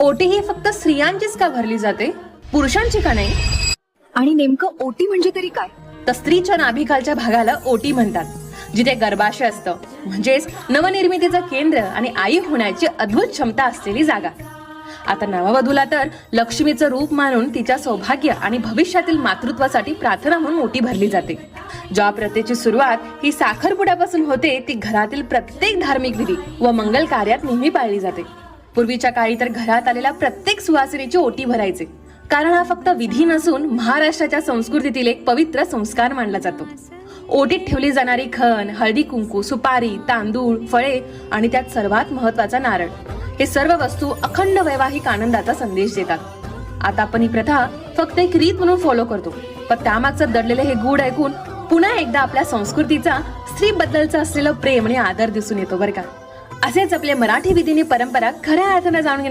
ओटी ही फक्त स्त्रियांचीच का भरली जाते, पुरुषांची का नाही? आणि नेमकं ओटी म्हणजे तरी काय? तर स्त्रीच्या नाभिकालच्या भागाला ओटी म्हणतात, जिथे गर्भाशय असतं, म्हणजेच नवनिर्मितीचं केंद्र आणि आई होण्याची अद्भुत क्षमता असलेली जागा. आता नववधूला तर लक्ष्मीचं रूप मानून तिच्या सौभाग्य आणि भविष्यातील मातृत्वासाठी प्रार्थना म्हणून ओटी भरली जाते. ज्या प्रथेची सुरुवात ही साखरपुड्यापासून होते, ती घरातील प्रत्येक धार्मिक विधी व मंगल कार्यात नेहमी पाळली जाते. पूर्वीच्या काळी तर घरात आलेल्या प्रत्येक सुवासिनीची ओटी भरायचे, कारण हा फक्त विधी नसून महाराष्ट्राच्या संस्कृतीतील एक पवित्र संस्कार मानला जातो. ओटीत ठेवली जाणारी खण, हळदी कुंकू, सुपारी, तांदूळ, फळे आणि त्यात सर्वात महत्वाचा नारळ, हे सर्व वस्तू अखंड वैवाहिक आनंदाचा संदेश देतात. आता आपण ही प्रथा फक्त एक रीत म्हणून फॉलो करतो, पण त्यामागचं दडलेले हे गूढ ऐकून पुन्हा एकदा आपल्या संस्कृतीचा स्त्रीबद्दलचा असलेलं प्रेम आणि आदर दिसून येतो बरं का. असेच आपले मराठी विधीनी परंपरा खऱ्या अर्थाने जाणून